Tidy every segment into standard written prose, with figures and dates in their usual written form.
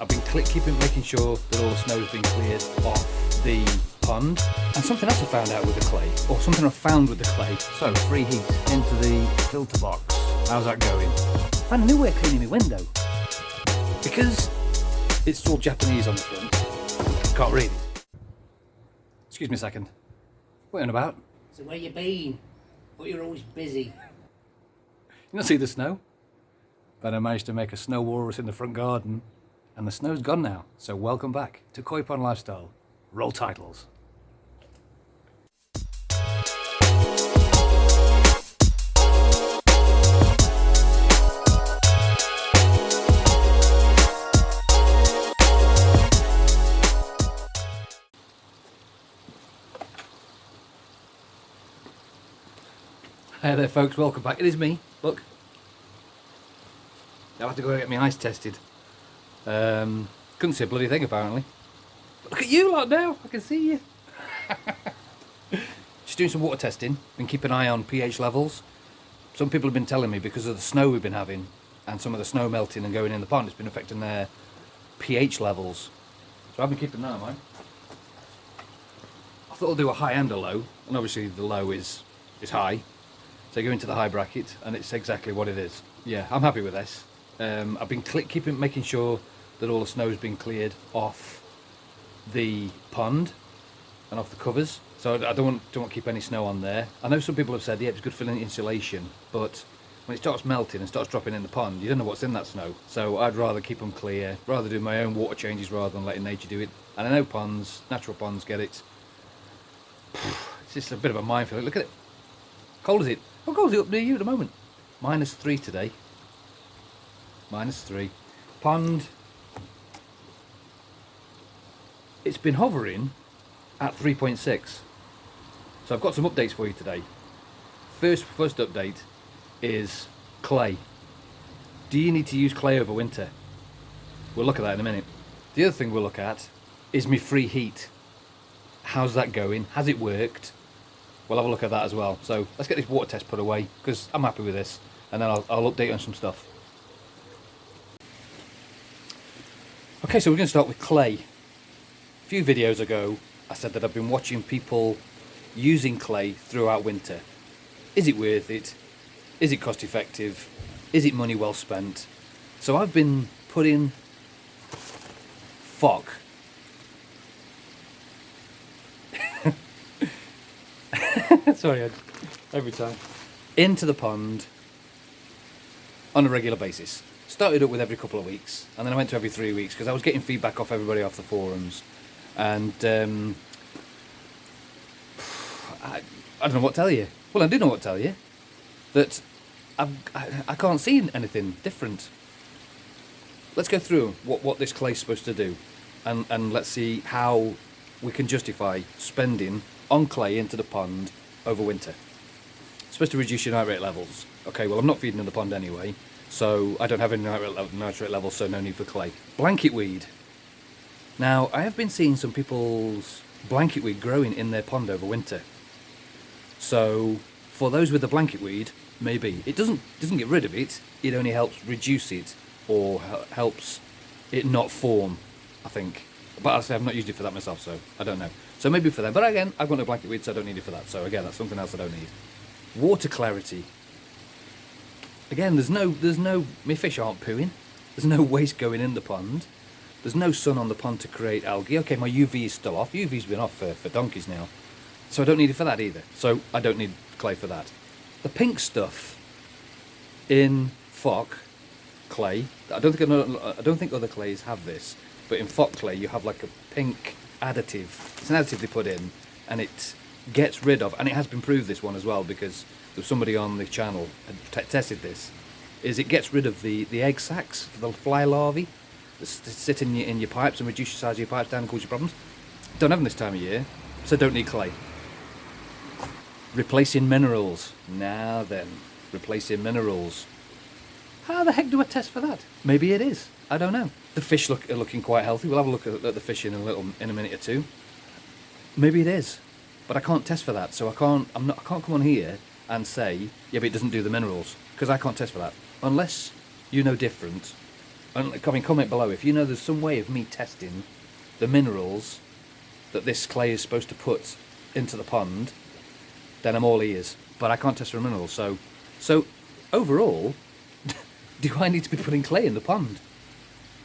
I've been making sure that all the snow's been cleared off the pond. And something else I found out with the clay, or something I found with the clay. So, free heat into the filter box. How's that going? I found a new way of cleaning my window. Because it's all Japanese on the front, can't read it. Excuse me a second. What are you on about? So where you been? But you're always busy. You not see the snow? But I managed to make a snow walrus in the front garden, and the snow's gone now. So welcome back to Koi Pond Lifestyle. Roll titles. Hey there folks, welcome back. It is me, look. I'll have to go get my eyes tested. Couldn't see a bloody thing apparently. But look at you lot now, I can see you. Just doing some water testing, been keeping an eye on pH levels. Some people have been telling me because of the snow we've been having and some of the snow melting and going in the pond, it's been affecting their pH levels. So I've been keeping an eye on mine. I thought I'll do a high and a low, and obviously the low is high. So go into the high bracket and it's exactly what it is. Yeah, I'm happy with this. I've been making sure that all the snow's been cleared off the pond and off the covers. So I don't want to keep any snow on there. I know some people have said, yeah, it's good for insulation, but when it starts melting and starts dropping in the pond, you don't know what's in that snow. So I'd rather keep them clear, rather do my own water changes rather than letting nature do it. And I know ponds, natural ponds get it. It's just a bit of a minefield. Look at it. Cold is it? How cold is it up near you at the moment? -3 today. -3. Pond. It's been hovering at 3.6. So I've got some updates for you today. First update is clay. Do you need to use clay over winter? We'll look at that in a minute. The other thing we'll look at is my free heat. How's that going? Has it worked? We'll have a look at that as well. So let's get this water test put away because I'm happy with this, and then I'll update on some stuff. Okay, so we're going to start with clay. A few videos ago I said that I've been watching people using clay throughout winter. Is it worth it? Is it cost effective? Is it money well spent? So I've been putting fuck sorry, every time into the pond on a regular basis. Started up with every couple of weeks, and then I went to every 3 weeks because I was getting feedback off everybody off the forums, and I don't know what to tell you. Well, I do know what to tell you, that I can't see anything different. Let's go through what this clay's supposed to do, and let's see how we can justify spending on clay into the pond over winter. It's supposed to reduce your nitrate levels. Okay, well I'm not feeding in the pond anyway, so I don't have any nitrate levels, so no need for clay. Blanket weed. Now, I have been seeing some people's blanket weed growing in their pond over winter. So, for those with the blanket weed, maybe. It doesn't get rid of it, it only helps reduce it, or helps it not form, I think. But I say I've not used it for that myself, so I don't know. So maybe for them. But again, I've got no blanket weed, so I don't need it for that. So again, that's something else I don't need. Water clarity. Again, there's no, my fish aren't pooing. There's no waste going in the pond. There's no sun on the pond to create algae. Okay, my UV is still off. UV's been off for donkeys now. So I don't need it for that either. So I don't need clay for that. The pink stuff in phoque clay, I don't think other clays have this, but in phoque clay you have like a pink additive. It's an additive they put in, and it gets rid of, and it has been proved, this one as well, because there was somebody on the channel had tested this, is it gets rid of the egg sacs for the fly larvae that sit in your pipes and reduce the size of your pipes down and cause you problems. Don't have them this time of year, so don't need clay. Replacing minerals. Now then, replacing minerals. How the heck do I test for that? Maybe it is. I don't know. The fish are looking quite healthy. We'll have a look at the fish in a minute or two. Maybe it is, but I can't test for that. So I can't come on here and say, yeah, but it doesn't do the minerals, because I can't test for that. Unless you know different, And comment below if you know there's some way of me testing the minerals that this clay is supposed to put into the pond, then I'm all ears. But I can't test for minerals, so overall, do I need to be putting clay in the pond?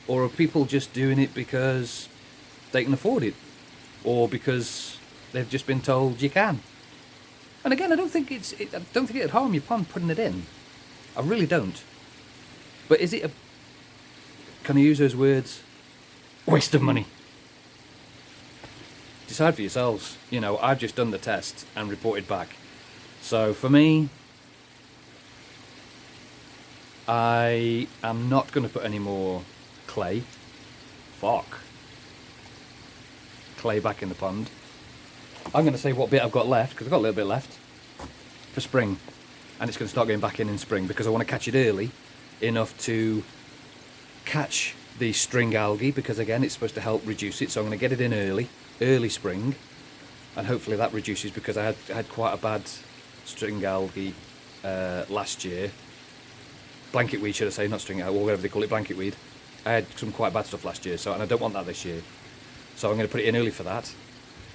Or are people just doing it because they can afford it? Or because they've just been told you can? And again, I don't think it'd harm your pond putting it in. I really don't. But is it a, can I use those words? Waste of money. Decide for yourselves. You know, I've just done the test and reported back. So for me, I am not going to put any more clay. Clay back in the pond. I'm going to say what bit I've got left, because I've got a little bit left, for spring. And it's going to start going back in spring, because I want to catch it early enough to catch the string algae, because again, it's supposed to help reduce it. So I'm going to get it in early spring, and hopefully that reduces, because I had quite a bad string algae last year. Blanket weed, should I say, not string algae, or whatever they call it, blanket weed. I had some quite bad stuff last year, and I don't want that this year. So I'm going to put it in early for that.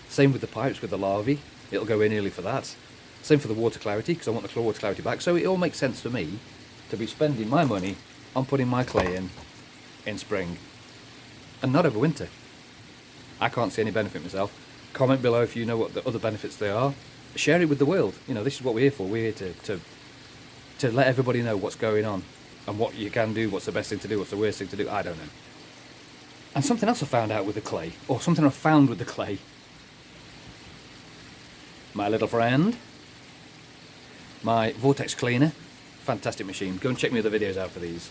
Same with the pipes, with the larvae. It'll go in early for that. Same for the water clarity, because I want the water clarity back. So it all makes sense for me to be spending my money on putting my clay in spring. And not over winter. I can't see any benefit myself. Comment below if you know what the other benefits they are. Share it with the world. You know, this is what we're here for. We're here to let everybody know what's going on. And what you can do, what's the best thing to do, what's the worst thing to do, I don't know. And something else I found out with the clay, or something I found with the clay. My little friend, my vortex cleaner, fantastic machine. Go and check me other videos out for these.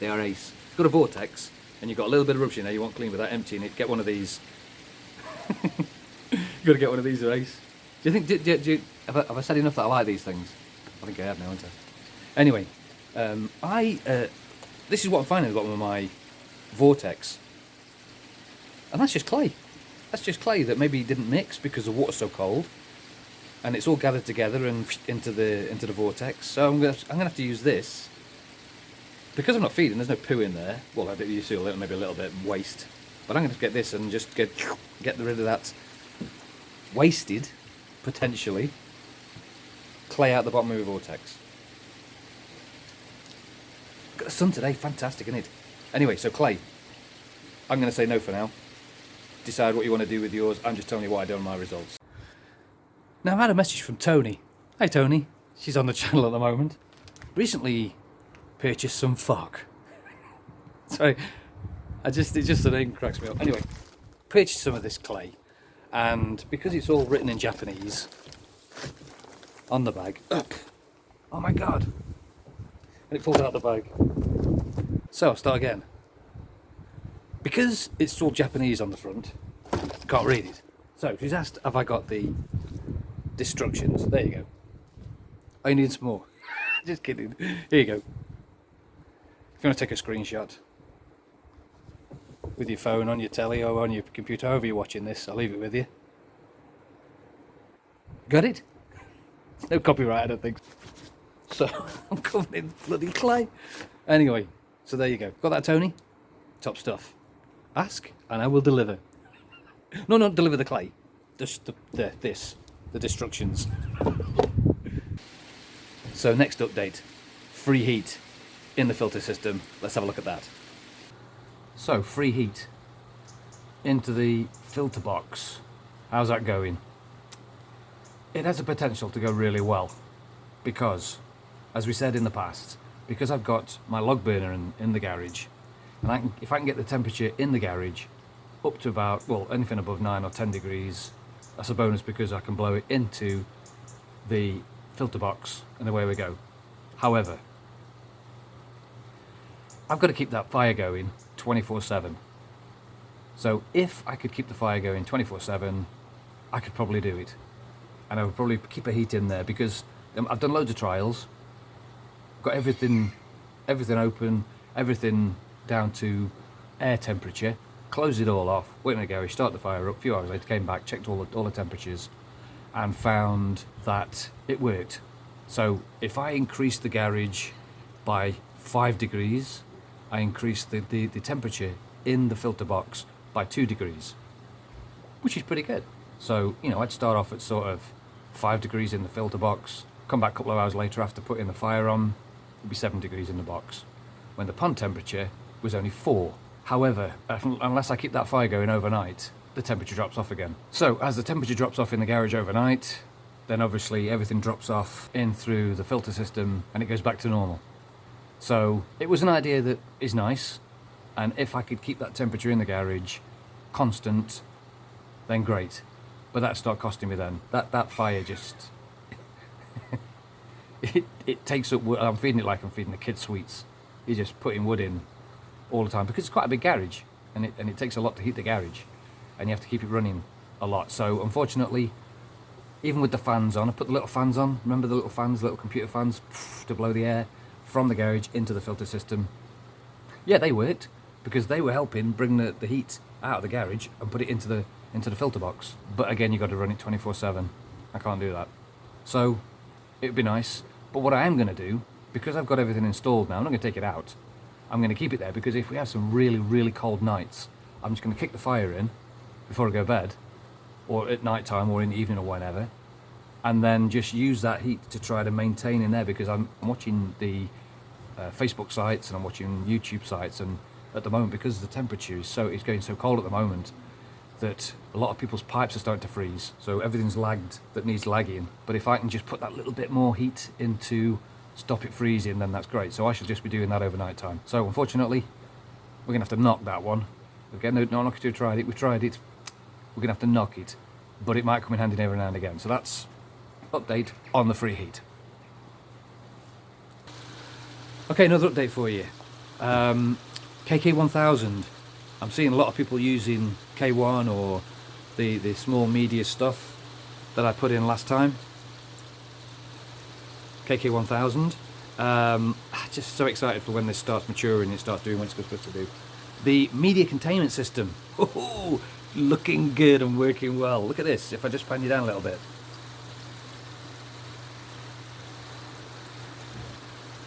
They are ace. It's got a vortex, and you've got a little bit of rubbish in there you want clean without emptying it. Get one of these. You've got to get one of these, they're ace. Do you think, have I said enough that I like these things? I think I have now, haven't I? Anyway, this is what I'm finding at the bottom of my vortex. And that's just clay. That's just clay that maybe didn't mix because the water's so cold. And it's all gathered together and into the vortex. So I'm gonna have to use this. Because I'm not feeding, there's no poo in there. Well, you see maybe a little bit of waste. But I'm going to get this and just get rid of that wasted, potentially, clay out the bottom of the vortex. Got the sun today, fantastic, isn't it? Anyway, so clay. I'm going to say no for now. Decide what you want to do with yours. I'm just telling you what I do on my results. Now, I had a message from Tony. Hi, Tony. She's on the channel at the moment. Recently purchased some fuck. Sorry, it just the name cracks me up. Anyway, purchased some of this clay, and because it's all written in Japanese on the bag. Oh my god! And it falls out the bag. So I'll start again. Because it's all Japanese on the front, can't read it. So she's asked, have I got the instructions? There you go. Oh, you need some more. Just kidding. Here you go. If you want to take a screenshot with your phone, on your telly, or on your computer, however you're watching this, I'll leave it with you. Got it? No copyright, I don't think. So, I'm covered in bloody clay. Anyway, so there you go. Got that, Tony? Top stuff. Ask, and I will deliver. No, not deliver the clay. Just the instructions. So, next update. Free heat in the filter system. Let's have a look at that. So, free heat into the filter box. How's that going? It has the potential to go really well, because, as we said in the past, because I've got my log burner in the garage, and if I can get the temperature in the garage up to about, well, anything above 9 or 10 degrees, that's a bonus, because I can blow it into the filter box and away we go. However, I've got to keep that fire going 24/7. So if I could keep the fire going 24/7, I could probably do it. And I would probably keep a heat in there, because I've done loads of trials. Got everything open, everything down to air temperature, closed it all off, went in the garage, started the fire up, a few hours later came back, checked all the temperatures, and found that it worked. So if I increase the garage by 5 degrees, I increased the temperature in the filter box by 2 degrees, which is pretty good. So, you know, I'd start off at sort of 5 degrees in the filter box, come back a couple of hours later after putting the fire on, it'd be 7 degrees in the box, when the pond temperature was only 4. However, unless I keep that fire going overnight, the temperature drops off again. So as the temperature drops off in the garage overnight, then obviously everything drops off in through the filter system and it goes back to normal. So it was an idea that is nice, and if I could keep that temperature in the garage constant, then great. But that'd start costing me then. That fire just it takes up wood. I'm feeding it like I'm feeding the kids sweets. You're just putting wood in all the time because it's quite a big garage, and it takes a lot to heat the garage, and you have to keep it running a lot. So unfortunately, even with the fans on, I put the little fans on. Remember the little fans, little computer fans, to blow the air from the garage into the filter system. Yeah, they worked because they were helping bring the heat out of the garage and put it into the filter box. But again, you got to run it 24/7. I can't do that. So it'd be nice. But what I am going to do, because I've got everything installed now, I'm not going to take it out. I'm going to keep it there because if we have some really, really cold nights, I'm just going to kick the fire in before I go to bed, or at night time, or in the evening, or whenever, and then just use that heat to try to maintain in there, because I'm watching the Facebook sites and I'm watching YouTube sites, and at the moment, because the temperature is going so cold at the moment, that a lot of people's pipes are starting to freeze, so everything's lagged that needs lagging. But if I can just put that little bit more heat in to stop it freezing, then that's great. So I should just be doing that overnight time. So unfortunately, we're gonna have to knock that one. Again, no knock to tried it. We tried it. We're gonna have to knock it, but it might come in handy every now and again. So that's update on the free heat. Okay, another update for you. KK1000. I'm seeing a lot of people using K1 or the small media stuff that I put in last time. KK1000. Just so excited for when this starts maturing, it starts doing what it's supposed to do. The media containment system. Oh, looking good and working well. Look at this. If I just pan you down a little bit.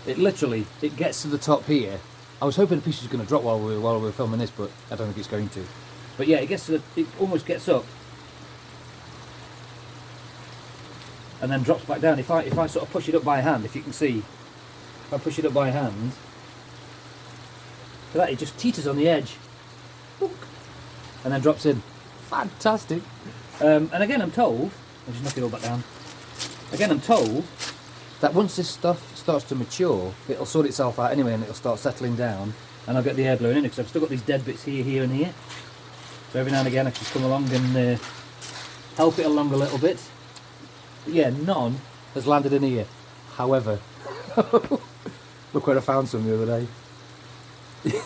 It gets to the top here. I was hoping the piece was going to drop while we were filming this, but I don't think it's going to. But yeah, it almost gets up, and then drops back down. If I sort of push it up by hand, if you can see, if I push it up by hand, look at that, it just teeters on the edge, and then drops in. Fantastic. And again, I'm told, I'll just knock it all back down. Again, I'm told that once this stuff starts to mature, it'll sort itself out anyway, and it'll start settling down, and I'll get the air blowing in it, because I've still got these dead bits here, and here. So every now and again I can just come along and help it along a little bit. But yeah, none has landed in here. However, look where I found some the other day.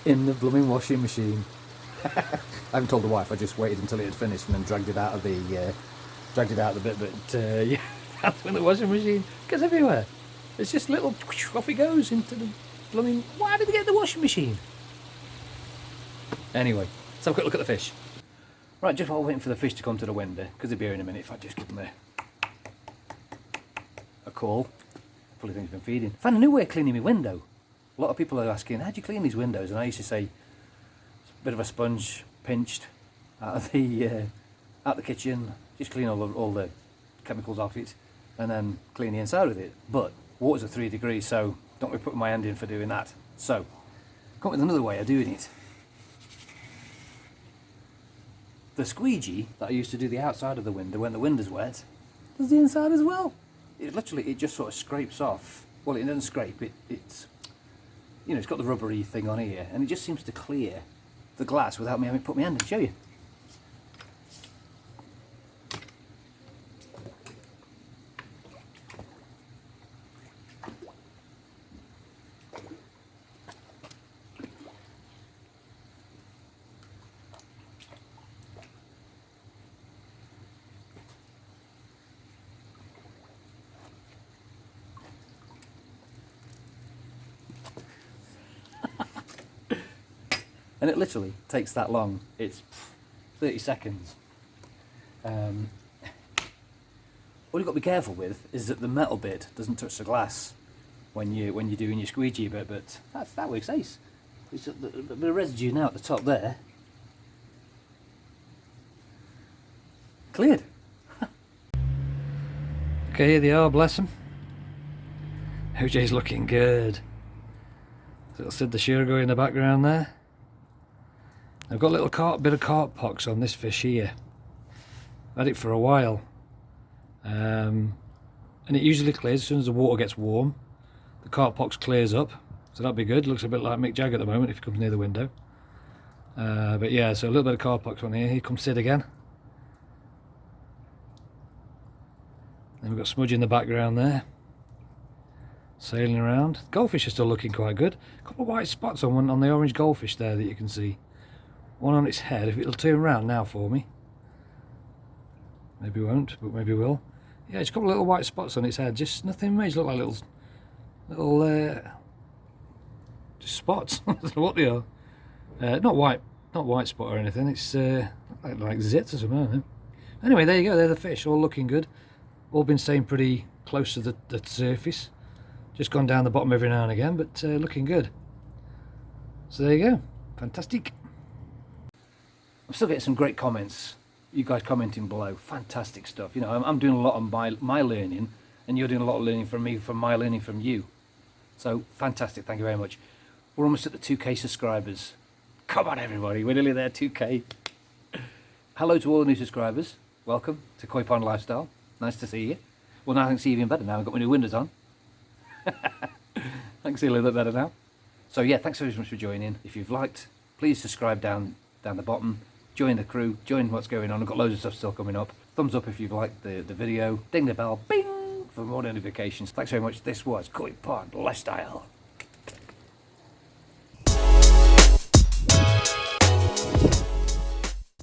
In the blooming washing machine. I haven't told the wife, I just waited until it had finished and then dragged it out of the bit, but yeah. In the washing machine, it goes everywhere. It's just little, off it goes into the blooming. Why did they get the washing machine? Anyway, let's have a quick look at the fish. Right, just while waiting for the fish to come to the window, because they'll be here in a minute, if I just give them a call. Probably think he's been feeding. Found a new way of cleaning my window. A lot of people are asking, how do you clean these windows? And I used to say, it's a bit of a sponge pinched out of the kitchen, just clean all the chemicals off it, and then clean the inside with it. But water's at 3 degrees, so don't be putting my hand in for doing that. So, come up with another way of doing it. The squeegee that I used to do the outside of the window when the window's wet does the inside as well. It just sort of scrapes off. Well, it doesn't scrape. It's you know, it's got the rubbery thing on here, and it just seems to clear the glass without me having to put my hand in. Show you. And it literally takes that long. It's 30 seconds. What you've got to be careful with is that the metal bit doesn't touch the glass when you're doing your squeegee bit, but that works ace. There's a bit of residue now at the top there. Cleared. Okay, here they are, bless them. OJ's looking good. Little Sid the Shearer in the background there. I've got a little bit of carp pox on this fish here. I've had it for a while. And it usually clears as soon as the water gets warm. The carp pox clears up, so that'd be good. Looks a bit like Mick Jagger at the moment if he comes near the window. But yeah, so a little bit of carp pox on here. Here comes Sid again. Then we've got Smudge in the background there, sailing around. Goldfish are still looking quite good. A couple of white spots on the orange goldfish there that you can see. One on its head. If it'll turn around now for me. Maybe won't, but maybe will. Yeah, it's got a couple of little white spots on its head. Just nothing major. Look like little just spots. I don't know what they are. Not white spot or anything. It's like zits or something. I don't know. Anyway, there you go. They're the fish, all looking good. All been staying pretty close to the surface. Just gone down the bottom every now and again, but looking good. So there you go. Fantastic. I'm still getting some great comments. You guys commenting below. Fantastic stuff. You know, I'm doing a lot of my learning, and you're doing a lot of learning from me, from my learning from you. So fantastic. Thank you very much. We're almost at the 2K subscribers. Come on, everybody. We're nearly there. 2K. Hello to all the new subscribers. Welcome to Koi Pond Lifestyle. Nice to see you. Well, now I can see you even better now. I've got my new windows on. I can see a little bit better now. So yeah, thanks very much for joining. If you've liked, please subscribe down the bottom. Join the crew. Join what's going on. I've got loads of stuff still coming up. Thumbs up if you've liked the video. Ding the bell. Bing! For more notifications. Thanks very much. This was Koi Pond Lifestyle.